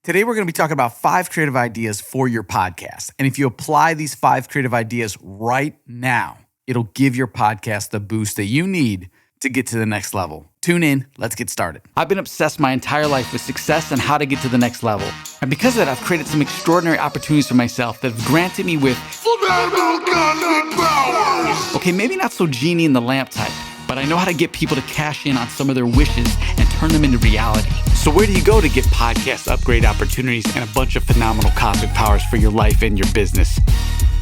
Today, we're going to be talking about 5 creative ideas for your podcast. And if you apply these 5 creative ideas right now, it'll give your podcast the boost that you need to get to the next level. Tune in. Let's get started. I've been obsessed my entire life with success and how to get to the next level. And because of that, I've created some extraordinary opportunities for myself that have granted me with powers. Okay, maybe not so genie in the lamp type, but I know how to get people to cash in on some of their wishes and turn them into reality. So where do you go to get podcast upgrade opportunities and a bunch of phenomenal cosmic powers for your life and your business?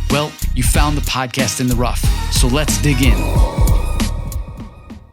Well, you found the podcast in the rough. So let's dig in. All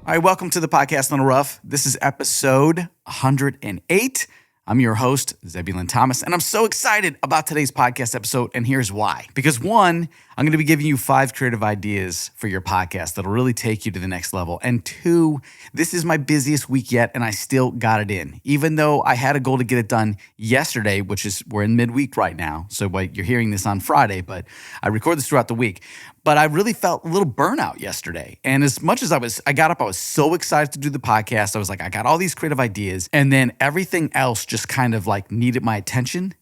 right, welcome to the Podcast in the Rough. This is episode 108. I'm your host, Zebulon Thomas, and I'm so excited about today's podcast episode, and here's why. Because 1, I'm going to be giving you 5 creative ideas for your podcast that'll really take you to the next level. And 2, this is my busiest week yet, and I still got it in. Even though I had a goal to get it done yesterday, we're in midweek right now, so you're hearing this on Friday, but I record this throughout the week. But I really felt a little burnout yesterday. And as much as I got up, I was so excited to do the podcast. I was like, I got all these creative ideas. And then everything else just kind of like needed my attention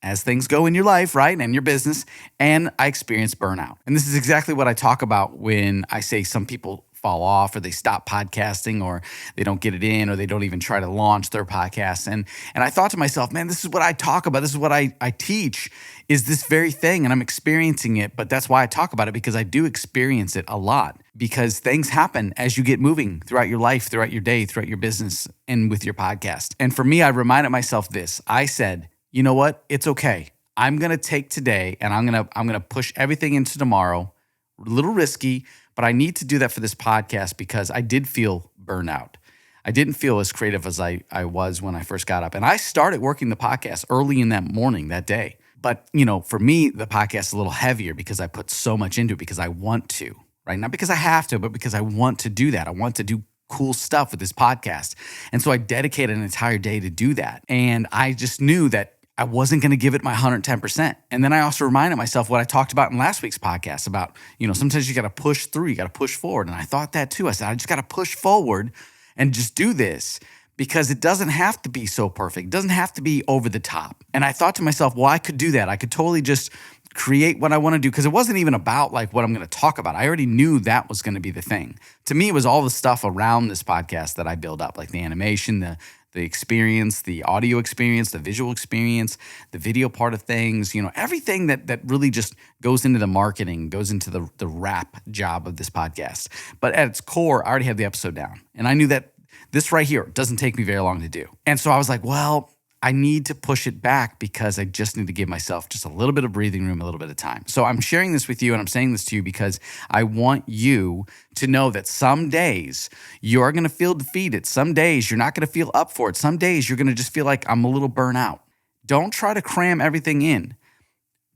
as things go in your life, right? And your business. And I experienced burnout. And this is exactly what I talk about when I say some people fall off or they stop podcasting or they don't get it in or they don't even try to launch their podcast. And I thought to myself, man, this is what I talk about. This is what I teach is this very thing. And I'm experiencing it. But that's why I talk about it, because I do experience it a lot, because things happen as you get moving throughout your life, throughout your day, throughout your business, and with your podcast. And for me, I reminded myself this. I said, you know what? It's okay. I'm going to take today and I'm going to push everything into tomorrow. A little risky, but I need to do that for this podcast because I did feel burnout. I didn't feel as creative as I was when I first got up. And I started working the podcast early in that morning, that day. But, for me, the podcast is a little heavier because I put so much into it because I want to, right? Not because I have to, but because I want to do that. I want to do cool stuff with this podcast. And so I dedicated an entire day to do that. And I just knew that I wasn't going to give it my 110%. And then I also reminded myself what I talked about in last week's podcast about, sometimes you got to push through, you got to push forward. And I thought that too. I said, I just got to push forward and just do this because it doesn't have to be so perfect. It doesn't have to be over the top. And I thought to myself, well, I could do that. I could totally just create what I want to do because it wasn't even about like what I'm going to talk about. I already knew that was going to be the thing. To me, it was all the stuff around this podcast that I build up, like the animation, the experience, the audio experience, the visual experience, the video part of things, everything that really just goes into the marketing, goes into the wrap job of this podcast. But at its core, I already have the episode down. And I knew that this right here doesn't take me very long to do. And so I was like, well, I need to push it back because I just need to give myself just a little bit of breathing room, a little bit of time. So I'm sharing this with you and I'm saying this to you because I want you to know that some days you're going to feel defeated. Some days you're not going to feel up for it. Some days you're going to just feel like I'm a little burnt out. Don't try to cram everything in.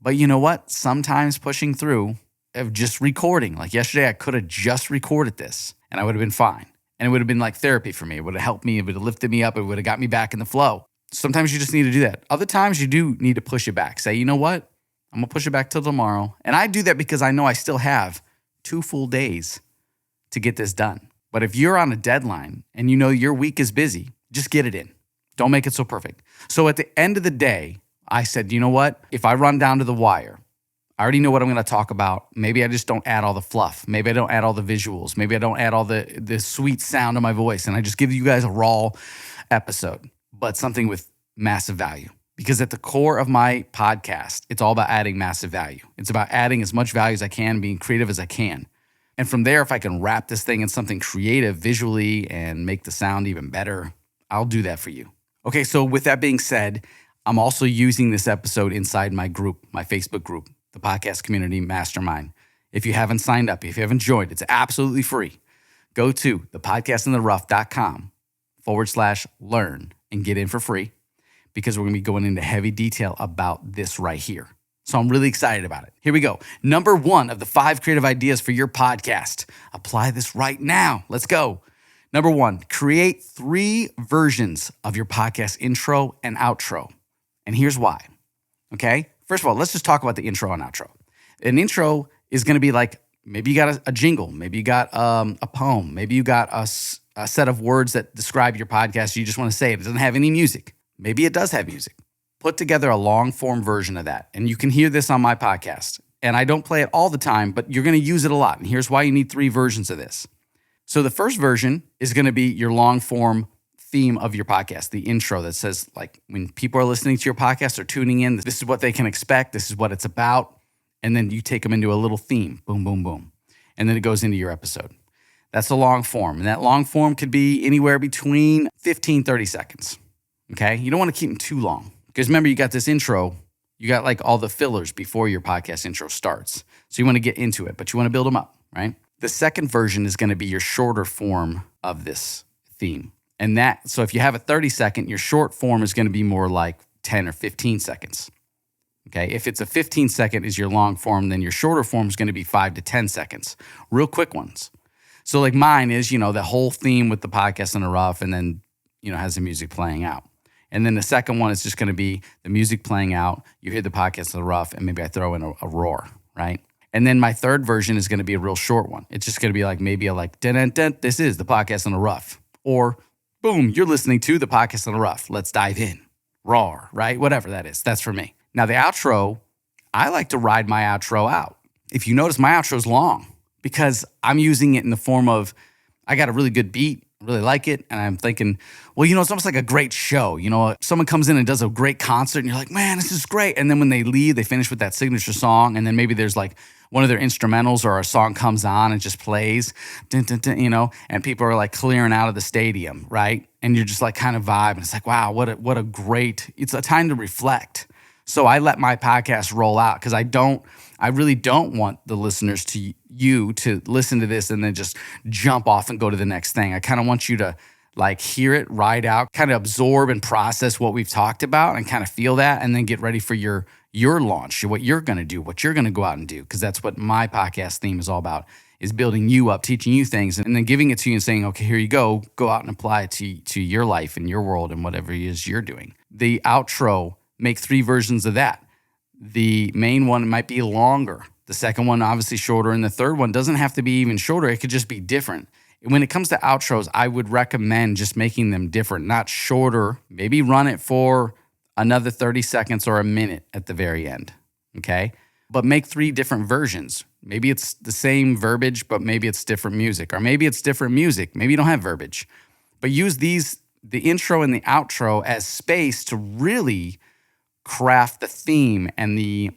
But you know what? Sometimes pushing through of just recording. Like yesterday, I could have just recorded this and I would have been fine. And it would have been like therapy for me. It would have helped me. It would have lifted me up. It would have got me back in the flow. Sometimes you just need to do that. Other times you do need to push it back. Say, you know what? I'm going to push it back till tomorrow. And I do that because I know I still have 2 full days to get this done. But if you're on a deadline and you know your week is busy, just get it in. Don't make it so perfect. So at the end of the day, I said, you know what? If I run down to the wire, I already know what I'm going to talk about. Maybe I just don't add all the fluff. Maybe I don't add all the visuals. Maybe I don't add all the sweet sound of my voice. And I just give you guys a raw episode, but something with massive value. Because at the core of my podcast, it's all about adding massive value. It's about adding as much value as I can, being creative as I can. And from there, if I can wrap this thing in something creative visually and make the sound even better, I'll do that for you. Okay, so with that being said, I'm also using this episode inside my group, my Facebook group, the Podcast Community Mastermind. If you haven't signed up, if you haven't joined, it's absolutely free. Go to thepodcastintherough.com/learn and get in for free because we're going to be going into heavy detail about this right here. So I'm really excited about it. Here we go. Number 1 of the 5 creative ideas for your podcast. Apply this right now. Let's go. Number 1, create 3 versions of your podcast intro and outro. And here's why. Okay? First of all, let's just talk about the intro and outro. An intro is going to be like, maybe you got a jingle. Maybe you got a poem. Maybe you got a set of words that describe your podcast. You just want to say it. It doesn't have any music. Maybe it does have music. put together a long form version of that. And you can hear this on my podcast. And I don't play it all the time, but you're going to use it a lot. And here's why you need 3 versions of this. So the first version is going to be your long form theme of your podcast, the intro that says, like, when people are listening to your podcast or tuning in, this is what they can expect. This is what it's about. And then you take them into a little theme, boom, boom, boom. And then it goes into your episode. That's a long form. And that long form could be anywhere between 15, 30 seconds. Okay? You don't want to keep them too long. Because remember, you got this intro, you got like all the fillers before your podcast intro starts. So you want to get into it, but you want to build them up, right? The second version is going to be your shorter form of this theme. And so if you have a 30-second, your short form is going to be more like 10 or 15 seconds. Okay? If it's a 15-second is your long form, then your shorter form is going to be 5 to 10 seconds. Real quick ones. So like mine is, the whole theme with the podcast in the rough and then, has the music playing out. And then the second one is just going to be the music playing out. You hear the podcast in the rough and maybe I throw in a roar, right? And then my third version is going to be a real short one. It's just going to be like maybe dun, this is the podcast in the rough. Or boom, you're listening to the podcast in the rough. Let's dive in. Roar, right? Whatever that is. That's for me. Now the outro, I like to ride my outro out. If you notice, my outro is long because I'm using it in the form of, I got a really good beat, really like it, and I'm thinking, well, it's almost like a great show. Someone comes in and does a great concert, and you're like, man, this is great. And then when they leave, they finish with that signature song, and then maybe there's like one of their instrumentals or a song comes on and just plays, dun, dun, dun, and people are like clearing out of the stadium, right? And you're just like kind of vibing. It's like, wow, what a great, it's a time to reflect. So I let my podcast roll out because I really don't want the listeners to listen to this and then just jump off and go to the next thing. I kind of want you to like hear it, ride out, kind of absorb and process what we've talked about and kind of feel that and then get ready for your launch, what you're going to do, what you're going to go out and do. Because that's what my podcast theme is all about, is building you up, teaching you things, and then giving it to you and saying, okay, here you go out and apply it to your life and your world and whatever it is you're doing. The outro, make 3 versions of that. The main one might be longer. The second one, obviously shorter. And the third one doesn't have to be even shorter. It could just be different. When it comes to outros, I would recommend just making them different, not shorter. Maybe run it for another 30 seconds or a minute at the very end, okay? But make 3 different versions. Maybe it's the same verbiage, but maybe it's different music. Or maybe it's different music. Maybe you don't have verbiage. But use the intro and the outro as space to really craft the theme and the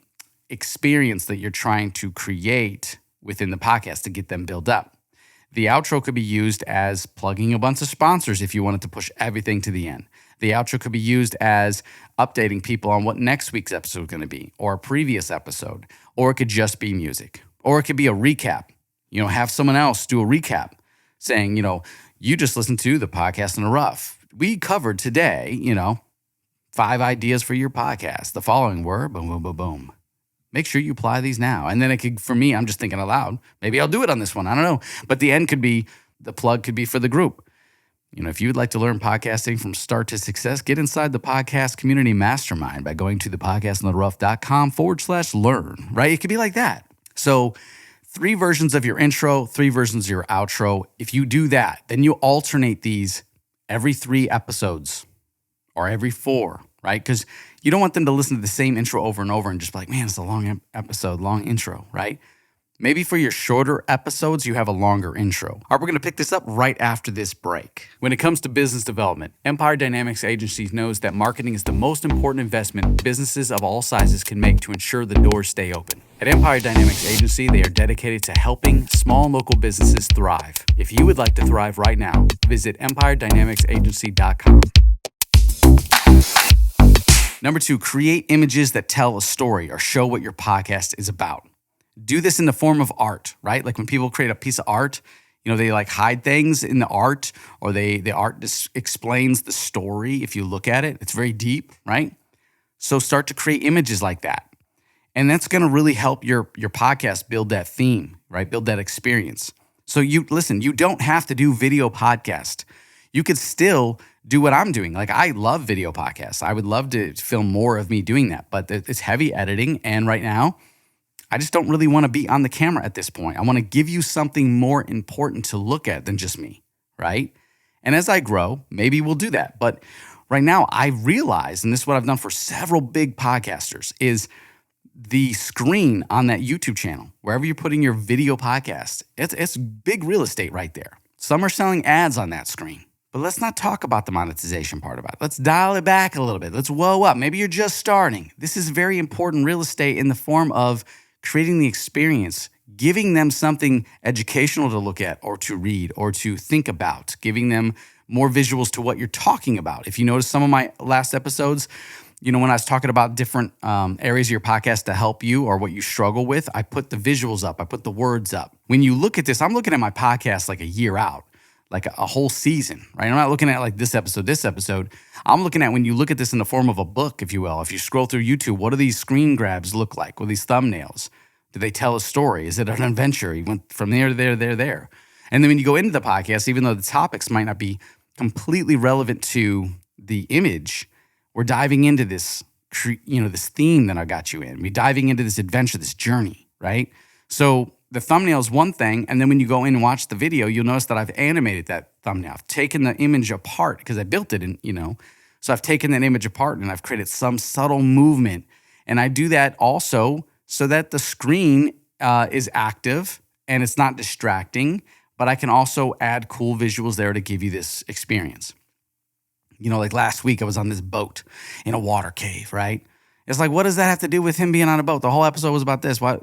experience that you're trying to create within the podcast to get them built up. The outro could be used as plugging a bunch of sponsors if you wanted to push everything to the end. The outro could be used as updating people on what next week's episode is going to be, or a previous episode, or it could just be music, or it could be a recap. Have someone else do a recap saying, you just listened to the podcast in the rough. We covered today, 5 ideas for your podcast. The following were boom, boom, boom, boom. Make sure you apply these now. And then it could, for me, I'm just thinking aloud. Maybe I'll do it on this one. I don't know. But the end could be, the plug could be for the group. If you would like to learn podcasting from start to success, get inside the podcast community mastermind by going to thepodcastontherough.com/learn, right? It could be like that. So 3 versions of your intro, 3 versions of your outro. If you do that, then you alternate these every 3 episodes or every 4, right? Because you don't want them to listen to the same intro over and over and just be like, man, it's a long episode, long intro, right? Maybe for your shorter episodes, you have a longer intro. All right, we're going to pick this up right after this break. When it comes to business development, Empire Dynamics Agency knows that marketing is the most important investment businesses of all sizes can make to ensure the doors stay open. At Empire Dynamics Agency, they are dedicated to helping small and local businesses thrive. If you would like to thrive right now, visit empiredynamicsagency.com. Number 2, create images that tell a story or show what your podcast is about. Do this in the form of art, right? Like when people create a piece of art, they like hide things in the art, or the art explains the story. If you look at it, it's very deep, right? So start to create images like that. And that's going to really help your podcast build that theme, right? Build that experience. So you don't have to do video podcast. You could still do what I'm doing. Like, I love video podcasts. I would love to film more of me doing that, but it's heavy editing. And right now, I just don't really want to be on the camera at this point. I want to give you something more important to look at than just me, right? And as I grow, maybe we'll do that. But right now I realize, and this is what I've done for several big podcasters, is the screen on that YouTube channel, wherever you're putting your video podcast, it's big real estate right there. Some are selling ads on that screen. But let's not talk about the monetization part about it. Let's dial it back a little bit. Let's whoa up. Maybe you're just starting. This is very important real estate in the form of creating the experience, giving them something educational to look at or to read or to think about, giving them more visuals to what you're talking about. If you notice some of my last episodes, when I was talking about different areas of your podcast to help you or what you struggle with, I put the visuals up. I put the words up. When you look at this, I'm looking at my podcast like a year out, like a whole season, right? I'm not looking at like this episode. I'm looking at when you look at this in the form of a book, if you will. If you scroll through YouTube, what do these screen grabs look like? What are these thumbnails? Do they tell a story? Is it an adventure? You went from there to there. And then when you go into the podcast, even though the topics might not be completely relevant to the image, we're diving into this, this theme that I got you in. We're diving into this adventure, this journey, right? So the thumbnail is one thing, and then when you go in and watch the video, you'll notice that I've animated that thumbnail. I've taken the image apart because I built it, so I've taken that image apart and I've created some subtle movement. And I do that also so that the screen is active and it's not distracting, but I can also add cool visuals there to give you this experience. Like last week I was on this boat in a water cave, right? It's like, what does that have to do with him being on a boat? The whole episode was about this. Why,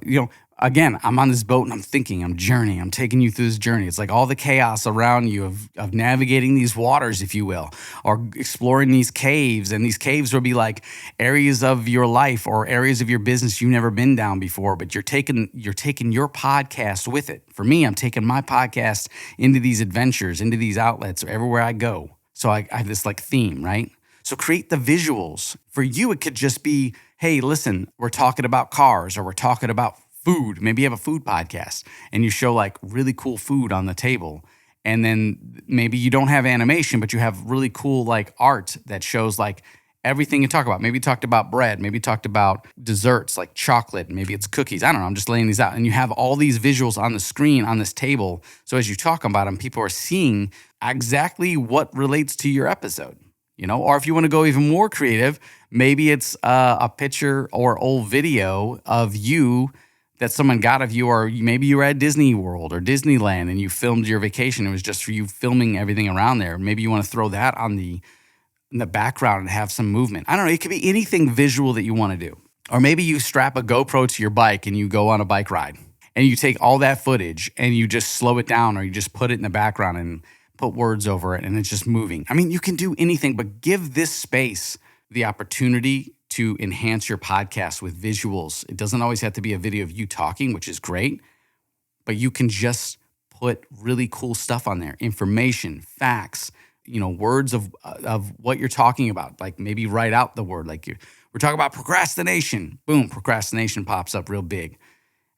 again, I'm on this boat and I'm thinking, I'm journeying, I'm taking you through this journey. It's like all the chaos around you of navigating these waters, if you will, or exploring these caves. And these caves will be like areas of your life or areas of your business you've never been down before, but you're taking your podcast with it. For me, I'm taking my podcast into these adventures, into these outlets, or everywhere I go. So I have this like theme, right? So create the visuals. For you, it could just be, hey, listen, we're talking about cars or we're talking about food. Maybe you have a food podcast and you show like really cool food on the table. And then maybe you don't have animation, but you have really cool like art that shows like everything you talk about. Maybe you talked about bread. Maybe you talked about desserts like chocolate. Maybe it's cookies. I don't know. I'm just laying these out. And you have all these visuals on the screen on this table. So as you talk about them, people are seeing exactly what relates to your episode. Or if you want to go even more creative, maybe it's a picture or old video of you that someone got of you, or maybe you were at Disney World or Disneyland and you filmed your vacation. It was just for you filming everything around there. Maybe you want to throw that on in the background and have some movement. I don't know. It could be anything visual that you want to do. Or maybe you strap a GoPro to your bike and you go on a bike ride and you take all that footage and you just slow it down, or you just put it in the background and put words over it and it's just moving. I mean, you can do anything, but give this space the opportunity to enhance your podcast with visuals. It doesn't always have to be a video of you talking, which is great, but you can just put really cool stuff on there. Information, facts, words of what you're talking about. Like maybe write out the word, like we're talking about procrastination. Boom, procrastination pops up real big.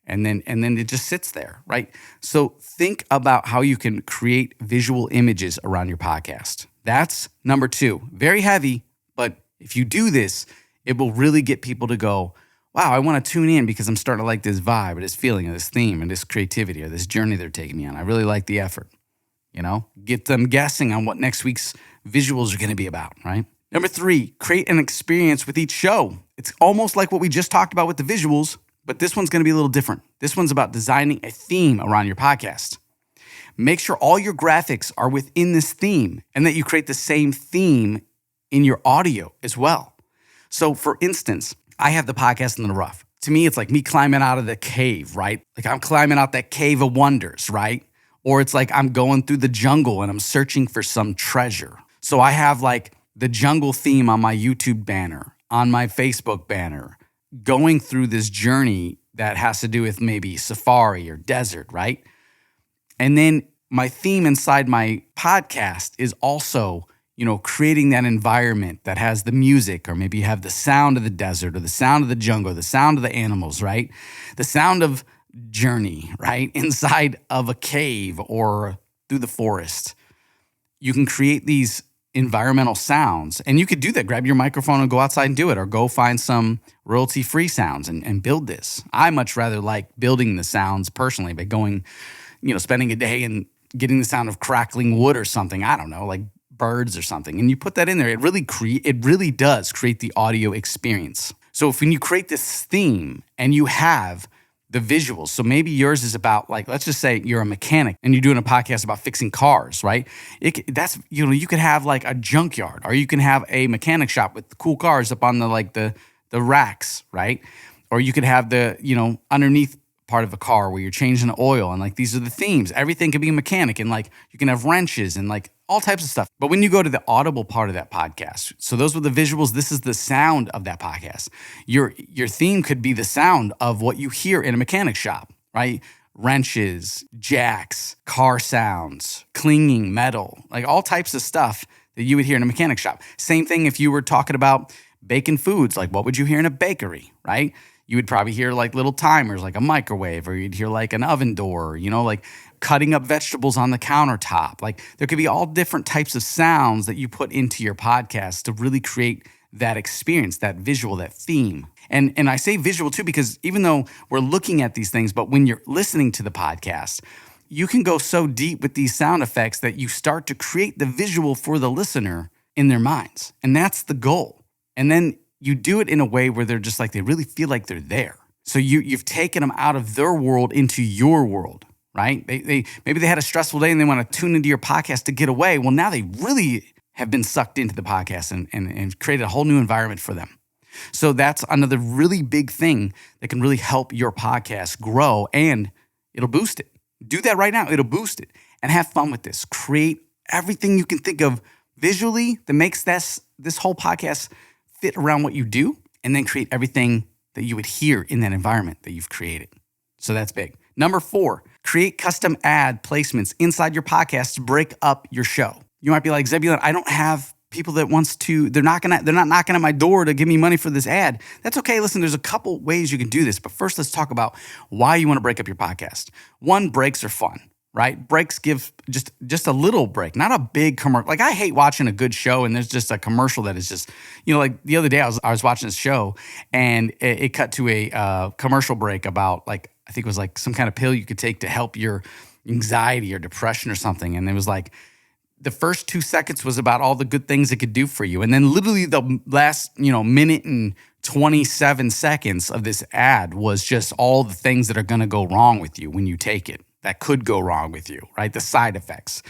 And then it just sits there, right? So think about how you can create visual images around your podcast. That's number 2. Very heavy, but if you do this, it will really get people to go, wow, I want to tune in because I'm starting to like this vibe or this feeling or this theme and this creativity or this journey they're taking me on. I really like the effort, Get them guessing on what next week's visuals are going to be about, right? Number 3, create an experience with each show. It's almost like what we just talked about with the visuals, but this one's going to be a little different. This one's about designing a theme around your podcast. Make sure all your graphics are within this theme and that you create the same theme in your audio as well. So for instance, I have the podcast in the rough. To me, it's like me climbing out of the cave, right? Like I'm climbing out that cave of wonders, right? Or it's like I'm going through the jungle and I'm searching for some treasure. So I have like the jungle theme on my YouTube banner, on my Facebook banner, going through this journey that has to do with maybe safari or desert, right? And then my theme inside my podcast is also, creating that environment that has the music, or maybe you have the sound of the desert or the sound of the jungle, the sound of the animals, right? The sound of journey, right? Inside of a cave or through the forest. You can create these environmental sounds. And you could do that. Grab your microphone and go outside and do it, or go find some royalty-free sounds and build this. I much rather like building the sounds personally by going, spending a day and getting the sound of crackling wood or something. I don't know, like birds or something, and you put that in there, it really does create the audio experience. So when you create this theme and you have the visuals, so maybe yours is about, like, let's just say you're a mechanic and you're doing a podcast about fixing cars, right? You could have like a junkyard, or you can have a mechanic shop with cool cars up on the racks, right? Or you could have the, underneath part of a car where you're changing the oil, and like these are the themes. Everything can be a mechanic, and like you can have wrenches and like all types of stuff. But when you go to the audible part of that podcast, so those were the visuals, this is the sound of that podcast. Your theme could be the sound of what you hear in a mechanic shop, right? Wrenches, jacks, car sounds, clinging metal, like all types of stuff that you would hear in a mechanic shop. Same thing if you were talking about baking foods, like what would you hear in a bakery, right? You would probably hear like little timers, like a microwave, or you'd hear like an oven door, like cutting up vegetables on the countertop. Like there could be all different types of sounds that you put into your podcast to really create that experience, that visual, that theme. And I say visual too, because even though we're looking at these things, but when you're listening to the podcast, you can go so deep with these sound effects that you start to create the visual for the listener in their minds. And that's the goal. And then you do it in a way where they're just like, they really feel like they're there. So you've taken them out of their world into your world, right? Maybe they had a stressful day and they want to tune into your podcast to get away. Well, now they really have been sucked into the podcast and created a whole new environment for them. So that's another really big thing that can really help your podcast grow, and it'll boost it. Do that right now. It'll boost it, and have fun with this. Create everything you can think of visually that makes this whole podcast fit around what you do, and then create everything that you would hear in that environment that you've created. So that's big. Number 4, create custom ad placements inside your podcast to break up your show. You might be like, Zebulon, I don't have people that they're not knocking at my door to give me money for this ad. That's okay. Listen, there's a couple ways you can do this, but first let's talk about why you want to break up your podcast. One, breaks are fun. Right? Breaks give just a little break, not a big commercial. Like I hate watching a good show and there's just a commercial that is just, like the other day I was watching this show and it cut to a commercial break about, like, I think it was like some kind of pill you could take to help your anxiety or depression or something. And it was like the first 2 seconds was about all the good things it could do for you. And then literally the last, minute and 27 seconds of this ad was just all the things that are going to go wrong with you when you take it. That could go wrong with you, right? The side effects.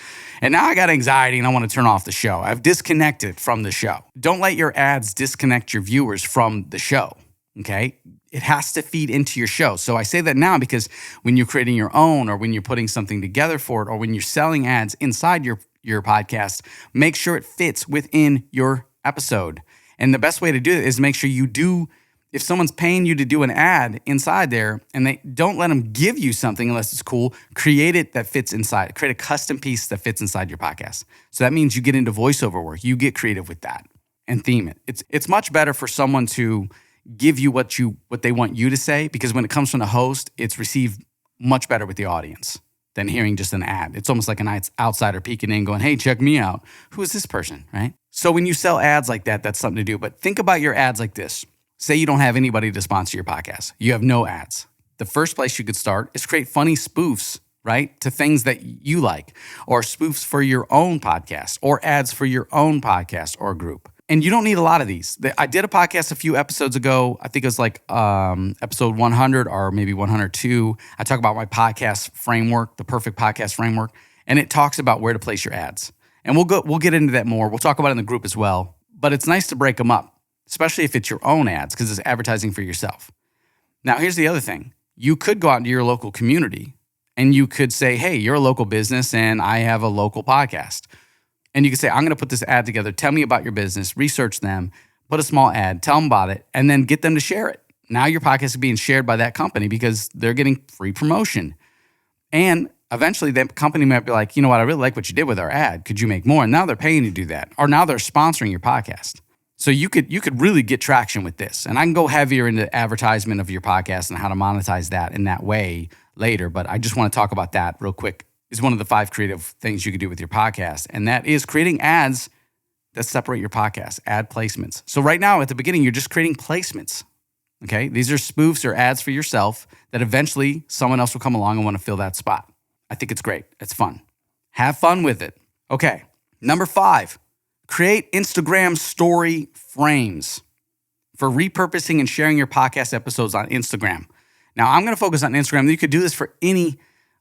And now I got anxiety and I want to turn off the show. I've disconnected from the show. Don't let your ads disconnect your viewers from the show, okay? It has to feed into your show. So I say that now because when you're creating your own, or when you're putting something together for it, or when you're selling ads inside your podcast, make sure it fits within your episode. And the best way to do it is make sure you do. If someone's paying you to do an ad inside there, and they don't let them give you something unless it's cool, create it that fits inside. Create a custom piece that fits inside your podcast. So that means you get into voiceover work. You get creative with that and theme it. It's much better for someone to give you what they want you to say, because when it comes from the host, it's received much better with the audience than hearing just an ad. It's almost like an outsider peeking in going, hey, check me out. Who is this person, right? So when you sell ads like that, that's something to do. But think about your ads like this. Say you don't have anybody to sponsor your podcast. You have no ads. The first place you could start is create funny spoofs, right, to things that you like, or spoofs for your own podcast, or ads for your own podcast or group. And you don't need a lot of these. I did a podcast a few episodes ago. I think it was like episode 100 or maybe 102. I talk about my podcast framework, the perfect podcast framework, and it talks about where to place your ads. And we'll get into that more. We'll talk about it in the group as well. But it's nice to break them up, especially if it's your own ads, because it's advertising for yourself. Now, here's the other thing. You could go out into your local community and you could say, hey, you're a local business and I have a local podcast. And you could say, I'm going to put this ad together. Tell me about your business, research them, put a small ad, tell them about it, and then get them to share it. Now your podcast is being shared by that company because they're getting free promotion. And eventually that company might be like, you know what, I really like what you did with our ad. Could you make more? And now they're paying you to do that. Or now they're sponsoring your podcast. So you could really get traction with this. And I can go heavier into advertisement of your podcast and how to monetize that in that way later. But I just want to talk about that real quick. Is one of the 5 creative things you could do with your podcast. And that is creating ads that separate your podcast, ad placements. So right now at the beginning, you're just creating placements. Okay. These are spoofs or ads for yourself that eventually someone else will come along and want to fill that spot. I think it's great. It's fun. Have fun with it. Okay. Number 5, create Instagram story frames for repurposing and sharing your podcast episodes on Instagram. Now, I'm going to focus on Instagram. You could do this for any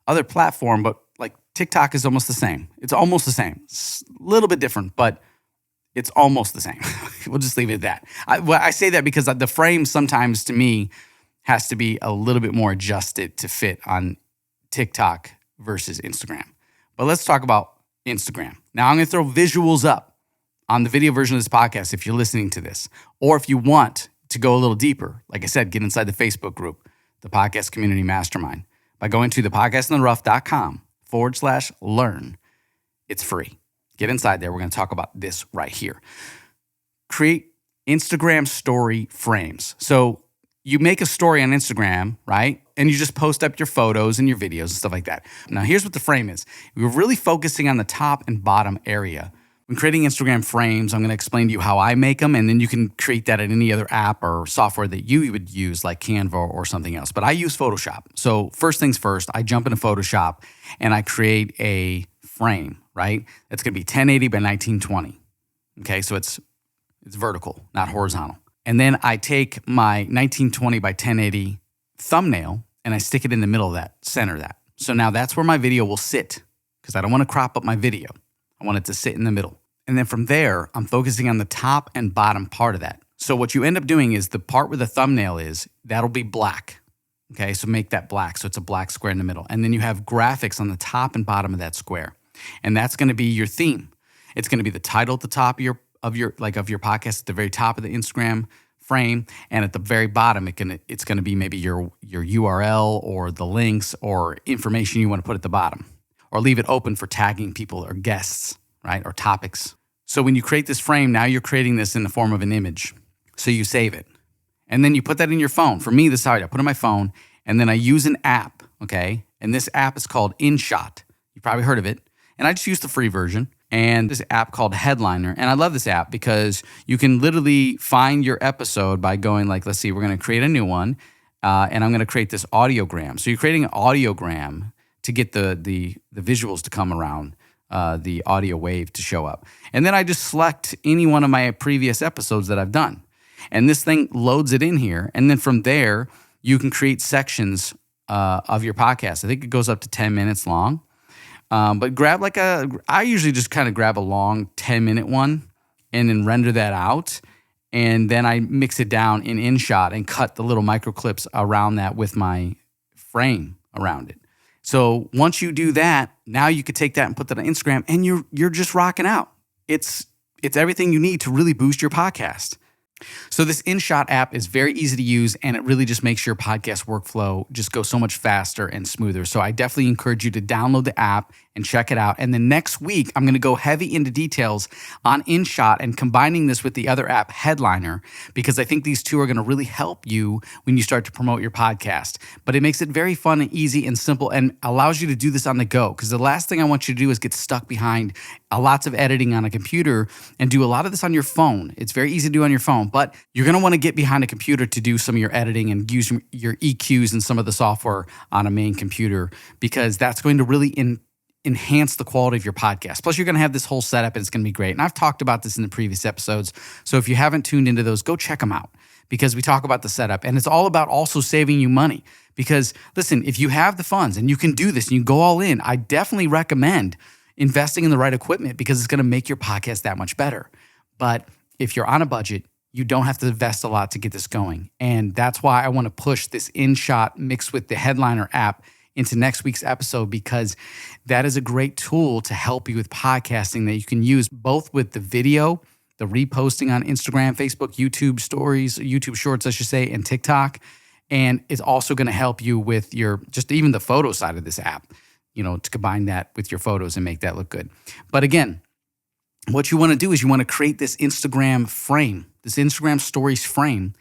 other platform, but like TikTok is almost the same. It's almost the same. It's a little bit different, but it's almost the same. We'll just leave it at that. I say that because the frame sometimes to me has to be a little bit more adjusted to fit on TikTok versus Instagram. But let's talk about Instagram. Now, I'm going to throw visuals up on the video version of this podcast if you're listening to this. Or if you want to go a little deeper, like I said, get inside the Facebook group, the Podcast Community Mastermind, by going to thepodcastintherough.com/learn. It's free. Get inside there. We're going to talk about this right here. Create Instagram story frames. So you make a story on Instagram, right? And you just post up your photos and your videos and stuff like that. Now, here's what the frame is. We're really focusing on the top and bottom area. When creating Instagram frames, I'm going to explain to you how I make them, and then you can create that in any other app or software that you would use, like Canva or something else. But I use Photoshop. So first things first, I jump into Photoshop and I create a frame, right? It's going to be 1080 by 1920. Okay, so it's vertical, not horizontal. And then I take my 1920 by 1080 thumbnail and I stick it in the middle of that, center that. So now that's where my video will sit because I don't want to crop up my video. I want it to sit in the middle. And then from there, I'm focusing on the top and bottom part of that. So what you end up doing is the part where the thumbnail is, that'll be black. Okay, so make that black. So it's a black square in the middle. And then you have graphics on the top and bottom of that square. And that's going to be your theme. It's going to be the title at the top of your podcast, at the very top of the Instagram frame, and at the very bottom, it's going to be maybe your URL or the links or information you want to put at the bottom, or leave it open for tagging people or guests, right, or topics. So when you create this frame, now you're creating this in the form of an image. So you save it, and then you put that in your phone. For me, this is how I put it in my phone, and then I use an app, okay, and this app is called InShot. You probably heard of it, and I just use the free version. And this app called Headliner. And I love this app because you can literally find your episode by going like, let's see, we're going to create a new one. And I'm going to create this audiogram. So you're creating an audiogram to get the visuals to come around, the audio wave to show up. And then I just select any one of my previous episodes that I've done. And this thing loads it in here. And then from there, you can create sections of your podcast. I think it goes up to 10 minutes long. But grab I usually just kind of grab a long 10-minute one and then render that out. And then I mix it down in InShot and cut the little micro clips around that with my frame around it. So once you do that, now you could take that and put that on Instagram and you're just rocking out. It's everything you need to really boost your podcast. So this InShot app is very easy to use, and it really just makes your podcast workflow just go so much faster and smoother. So I definitely encourage you to download the app and check it out. And then next week, I'm going to go heavy into details on InShot and combining this with the other app, Headliner, because I think these two are going to really help you when you start to promote your podcast. But it makes it very fun and easy and simple and allows you to do this on the go, because the last thing I want you to do is get stuck behind lots of editing on a computer and do a lot of this on your phone. It's very easy to do on your phone, but you're going to want to get behind a computer to do some of your editing and use your EQs and some of the software on a main computer, because that's going to really enhance the quality of your podcast. Plus, you're going to have this whole setup and it's going to be great. And I've talked about this in the previous episodes. So if you haven't tuned into those, go check them out, because we talk about the setup, and it's all about also saving you money. Because listen, if you have the funds and you can do this and you go all in, I definitely recommend investing in the right equipment, because it's going to make your podcast that much better. But if you're on a budget, you don't have to invest a lot to get this going. And that's why I want to push this InShot mixed with the Headliner app into next week's episode, because that is a great tool to help you with podcasting that you can use both with the video, the reposting on Instagram, Facebook, YouTube stories, YouTube shorts, I should say, and TikTok. And it's also going to help you with just even the photo side of this app, to combine that with your photos and make that look good. But again, what you want to do is you want to create this Instagram frame, this Instagram stories frame.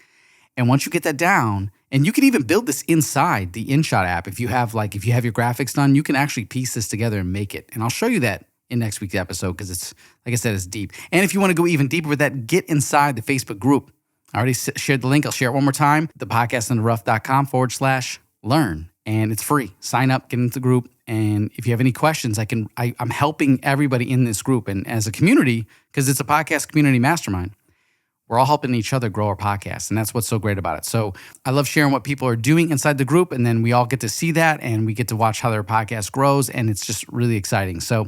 And once you get that down, and you can even build this inside the InShot app. If you have your graphics done, you can actually piece this together and make it. And I'll show you that in next week's episode, because it's, like I said, it's deep. And if you want to go even deeper with that, get inside the Facebook group. I already shared the link. I'll share it one more time, thepodcastintherough.com/learn. And it's free. Sign up, get into the group. And if you have any questions, I'm helping everybody in this group. And as a community, because it's a podcast community mastermind, we're all helping each other grow our podcast. And that's what's so great about it. So I love sharing what people are doing inside the group. And then we all get to see that and we get to watch how their podcast grows. And it's just really exciting. So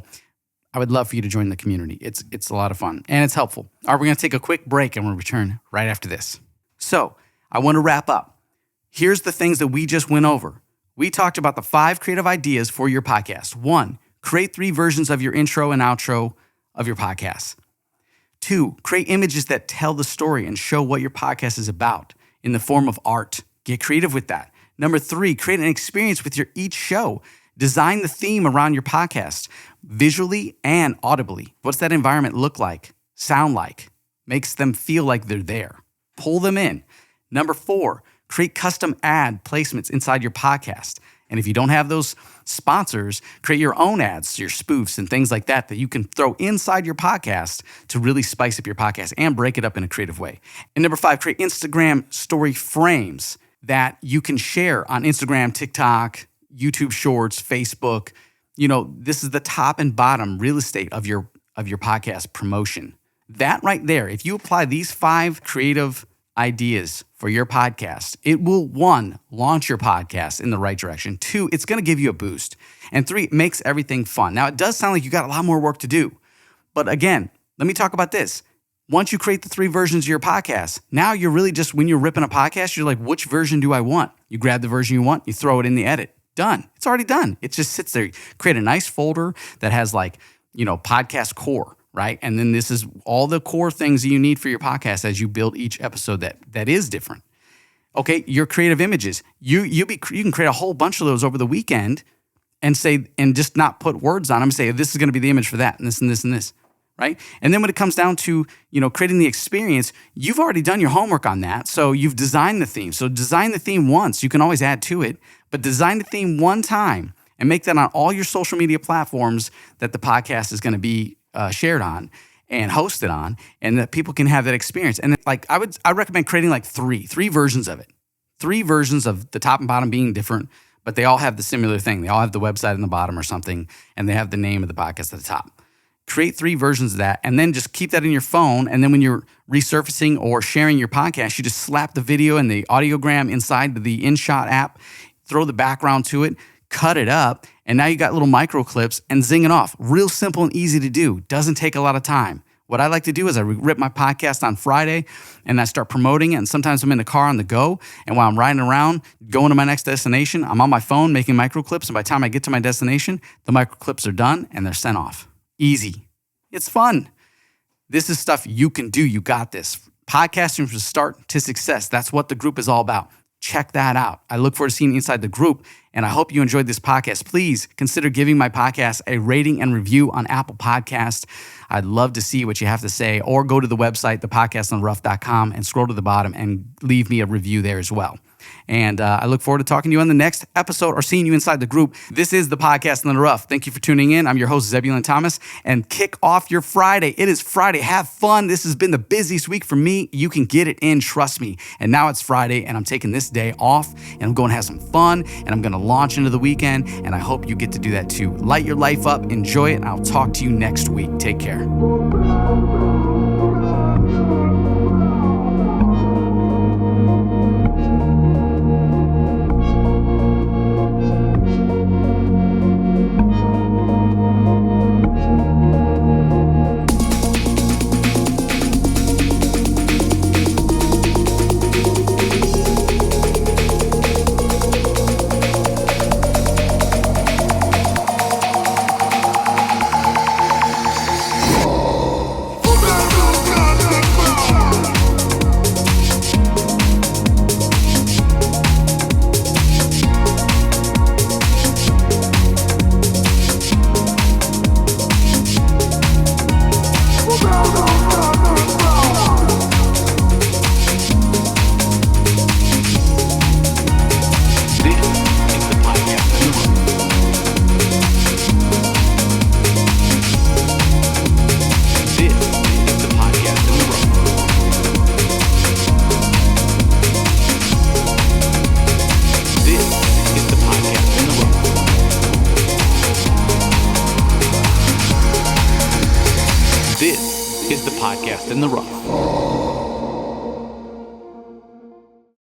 I would love for you to join the community. It's a lot of fun and it's helpful. All right, we're going to take a quick break and we'll return right after this. So I want to wrap up. Here's the things that we just went over. We talked about the 5 creative ideas for your podcast. 1, create 3 versions of your intro and outro of your podcast. 2, create images that tell the story and show what your podcast is about in the form of art. Get creative with that. Number 3, create an experience with your each show. Design the theme around your podcast, visually and audibly. What's that environment look like, sound like? Makes them feel like they're there. Pull them in. Number 4, create custom ad placements inside your podcast. And if you don't have those sponsors, create your own ads, your spoofs and things like that you can throw inside your podcast to really spice up your podcast and break it up in a creative way. And number 5, create Instagram story frames that you can share on Instagram, TikTok, YouTube Shorts, Facebook. This is the top and bottom real estate of your podcast promotion. That right there, if you apply these 5 creative ideas for your podcast, it will 1, launch your podcast in the right direction. 2, it's going to give you a boost. And 3, it makes everything fun. Now, it does sound like you got a lot more work to do. But again, let me talk about this. Once you create the 3 versions of your podcast, now you're really just, when you're ripping a podcast, you're like, which version do I want? You grab the version you want, you throw it in the edit. Done. It's already done. It just sits there. Create a nice folder that has podcast core. Right? And then this is all the core things that you need for your podcast as you build each episode that is different. Okay, your creative images. You can create a whole bunch of those over the weekend and just not put words on them. Say, this is going to be the image for that and this and this and this, right? And then when it comes down to, creating the experience, you've already done your homework on that. So you've designed the theme. So design the theme once. You can always add to it, but design the theme one time and make that on all your social media platforms that the podcast is going to be shared on and hosted on, and that people can have that experience. And I recommend creating three versions of it. 3 versions of the top and bottom being different, but they all have the similar thing. They all have the website in the bottom or something, and they have the name of the podcast at the top. Create 3 versions of that, and then just keep that in your phone. And then when you're resurfacing or sharing your podcast, you just slap the video and the audiogram inside the InShot app, throw the background to it, cut it up, and now you got little micro clips and zing it off. Real simple and easy to do. Doesn't take a lot of time. What I like to do is I rip my podcast on Friday and I start promoting it. And sometimes I'm in the car on the go. And while I'm riding around, going to my next destination, I'm on my phone making micro clips. And by the time I get to my destination, the micro clips are done and they're sent off. Easy. It's fun. This is stuff you can do. You got this. Podcasting from start to success. That's what the group is all about. Check that out. I look forward to seeing you inside the group, and I hope you enjoyed this podcast. Please consider giving my podcast a rating and review on Apple Podcasts. I'd love to see what you have to say, or go to the website, thepodcastontherough.com, and scroll to the bottom and leave me a review there as well. And I look forward to talking to you on the next episode or seeing you inside the group. This is the Podcast in the Rough. Thank you for tuning in. I'm your host, Zebulon Thomas, and kick off your Friday. It is Friday. Have fun. This has been the busiest week for me. You can get it in, trust me. And now it's Friday, and I'm taking this day off, and I'm going to have some fun, and I'm going to launch into the weekend, and I hope you get to do that too. Light your life up, enjoy it, and I'll talk to you next week. Take care. podcast in the rough.